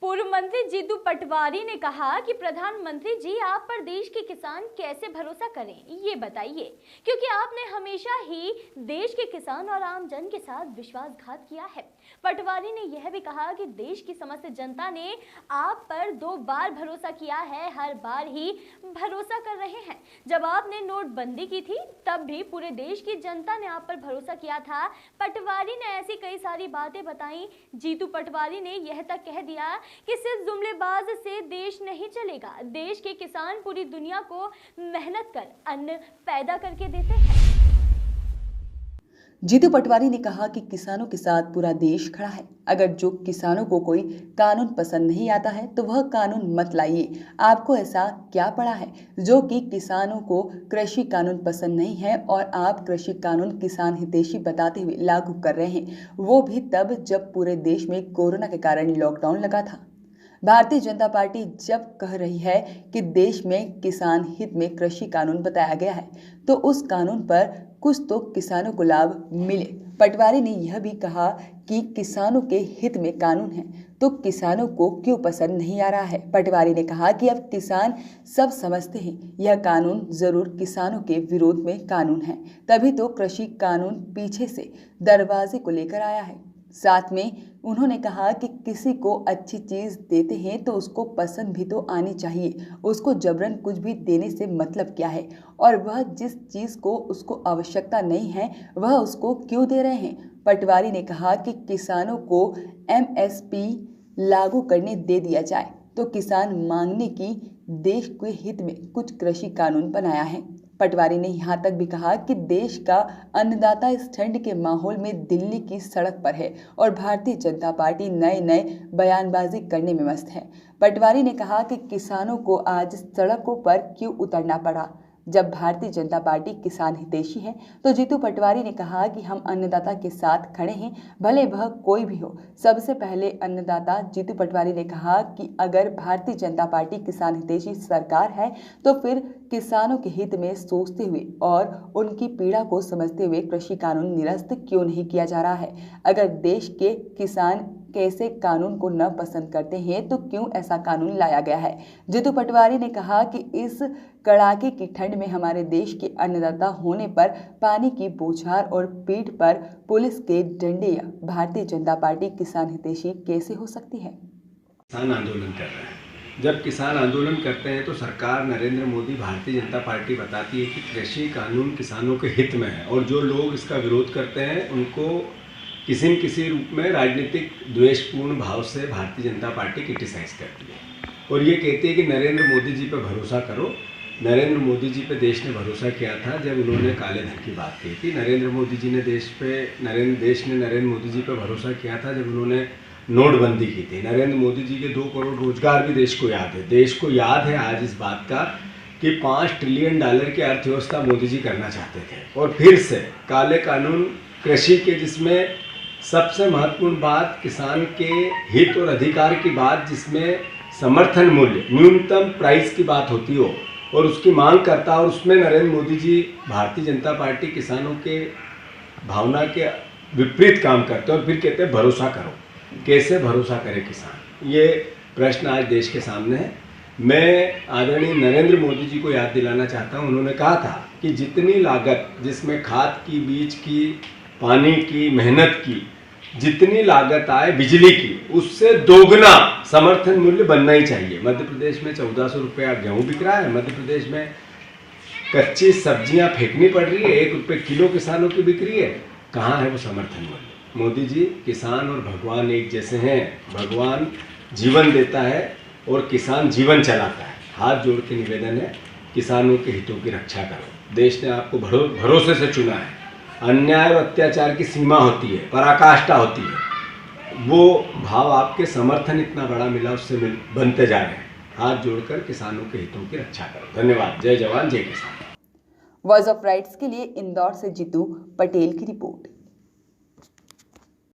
पूर्व मंत्री जीतू पटवारी ने कहा कि प्रधानमंत्री जी आप पर देश के किसान कैसे भरोसा करें ये बताइए, क्योंकि आपने हमेशा ही देश के किसान और आम जन के साथ विश्वासघात किया है। पटवारी ने यह भी कहा कि देश की समस्त जनता ने आप पर 2 बार भरोसा किया है, हर बार ही भरोसा कर रहे हैं। जब आपने नोटबंदी की थी तब भी पूरे देश की जनता ने आप पर भरोसा किया था। पटवारी ने ऐसी कई सारी बातें बताई। जीतू पटवारी ने यह तक कह दिया कि सिर्फ जुमलेबाज से देश नहीं चलेगा, देश के किसान पूरी दुनिया को मेहनत कर अन्न पैदा करके देते हैं। जीतू पटवारी ने कहा कि किसानों के साथ पूरा देश खड़ा है। अगर जो किसानों को कोई कानून पसंद नहीं आता है तो वह कानून मत लाइए। आपको ऐसा क्या पड़ा है जो कि किसानों को कृषि कानून पसंद नहीं है और आप कृषि कानून किसान हितैषी बताते हुए लागू कर रहे हैं, वो भी तब जब पूरे देश में कोरोना के कारण लॉकडाउन लगा था। भारतीय जनता पार्टी जब कह रही है कि देश में किसान हित में कृषि कानून बताया गया है तो उस कानून पर कुछ तो किसानों को लाभ मिले। पटवारी ने यह भी कहा कि किसानों के हित में कानून है तो किसानों को क्यों पसंद नहीं आ रहा है। पटवारी ने कहा कि अब किसान सब समझते हैं यह कानून जरूर किसानों के विरोध में कानून है, तभी तो कृषि कानून पीछे से दरवाजे को लेकर आया है। साथ में उन्होंने कहा कि किसी को अच्छी चीज़ देते हैं तो उसको पसंद भी तो आनी चाहिए, उसको जबरन कुछ भी देने से मतलब क्या है, और वह जिस चीज़ को उसको आवश्यकता नहीं है वह उसको क्यों दे रहे हैं। पटवारी ने कहा कि किसानों को MSP लागू करने दे दिया जाए तो किसान मांगने की देश के हित में कुछ कृषि कानून बनाया है। पटवारी ने यहाँ तक भी कहा कि देश का अन्नदाता इस ठंड के माहौल में दिल्ली की सड़क पर है और भारतीय जनता पार्टी नए नए बयानबाजी करने में मस्त है। पटवारी ने कहा कि किसानों को आज सड़कों पर क्यों उतरना पड़ा जब भारतीय जनता पार्टी किसान हितैषी है। तो जीतू पटवारी ने कहा कि हम अन्नदाता के साथ खड़े हैं, भले वह कोई भी हो। सबसे पहले अन्नदाता जीतू पटवारी ने कहा कि अगर भारतीय जनता पार्टी किसान हितैषी सरकार है तो फिर किसानों के हित में सोचते हुए और उनकी पीड़ा को समझते हुए कृषि कानून निरस्त क्यों नहीं किया जा रहा है। अगर देश के किसान कैसे कानून को न पसंद करते हैं तो क्यों ऐसा कानून लाया गया है। जीतू पटवारी ने कहा कि इस कड़ाके की ठंड में हमारे देश के अन्नदाता होने पर पानी की बौछार और पीठ पर पुलिस के डंडे या भारतीय जनता पार्टी किसान हितैषी कैसे हो सकती है। किसान आंदोलन कर रहे हैं। जब किसान आंदोलन करते हैं तो सरकार नरेंद्र मोदी भारतीय जनता पार्टी बताती है कि कृषि कानून किसानों के हित में है, और जो लोग इसका विरोध करते हैं उनको किसी न किसी रूप में राजनीतिक द्वेषपूर्ण भाव से भारतीय जनता पार्टी क्रिटिसाइज करती है और ये कहती है कि नरेंद्र मोदी जी पर भरोसा करो। नरेंद्र मोदी जी पे देश ने भरोसा किया था जब उन्होंने काले धन की बात की थी। नरेंद्र मोदी जी ने देश ने नरेंद्र मोदी जी पे भरोसा किया था जब उन्होंने नोटबंदी की थी। नरेंद्र मोदी जी के 2 करोड़ रोजगार भी देश को याद है। देश को याद है आज इस बात का कि $5 ट्रिलियन की अर्थव्यवस्था मोदी जी करना चाहते थे, और फिर से काले कानून कृषि के, जिसमें सबसे महत्वपूर्ण बात किसान के हित और अधिकार की बात, जिसमें समर्थन मूल्य न्यूनतम प्राइस की बात होती हो और उसकी मांग करता, और उसमें नरेंद्र मोदी जी भारतीय जनता पार्टी किसानों के भावना के विपरीत काम करते हैं और फिर कहते हैं भरोसा करो। कैसे भरोसा करे किसान, ये प्रश्न आज देश के सामने है। मैं आदरणीय नरेंद्र मोदी जी को याद दिलाना चाहता हूँ, उन्होंने कहा था कि जितनी लागत, जिसमें खाद की, बीज की, पानी की, मेहनत की जितनी लागत आए बिजली की, उससे दोगुना समर्थन मूल्य बनना ही चाहिए। मध्य प्रदेश में 1400 रुपया गेहूँ बिक रहा है, मध्य प्रदेश में कच्ची सब्जियां फेंकनी पड़ रही है, 1 रुपये किलो किसानों की बिक रही है। कहाँ है वो समर्थन मूल्य? मोदी जी, किसान और भगवान एक जैसे हैं। भगवान जीवन देता है और किसान जीवन चलाता है। हाथ जोड़ के निवेदन है, किसानों के हितों की रक्षा करो। देश ने आपको भरोसे से चुना है। अन्याय और अत्याचार की सीमा होती है, पराकाष्ठा होती है, वो भाव आपके समर्थन इतना बड़ा मिला, उससे बनते जा रहे हैं। हाथ जोड़कर किसानों के हितों की रक्षा करो। धन्यवाद। जय जवान जय किसान। वॉइस ऑफ राइट्स के लिए इंदौर से जीतू पटेल की रिपोर्ट।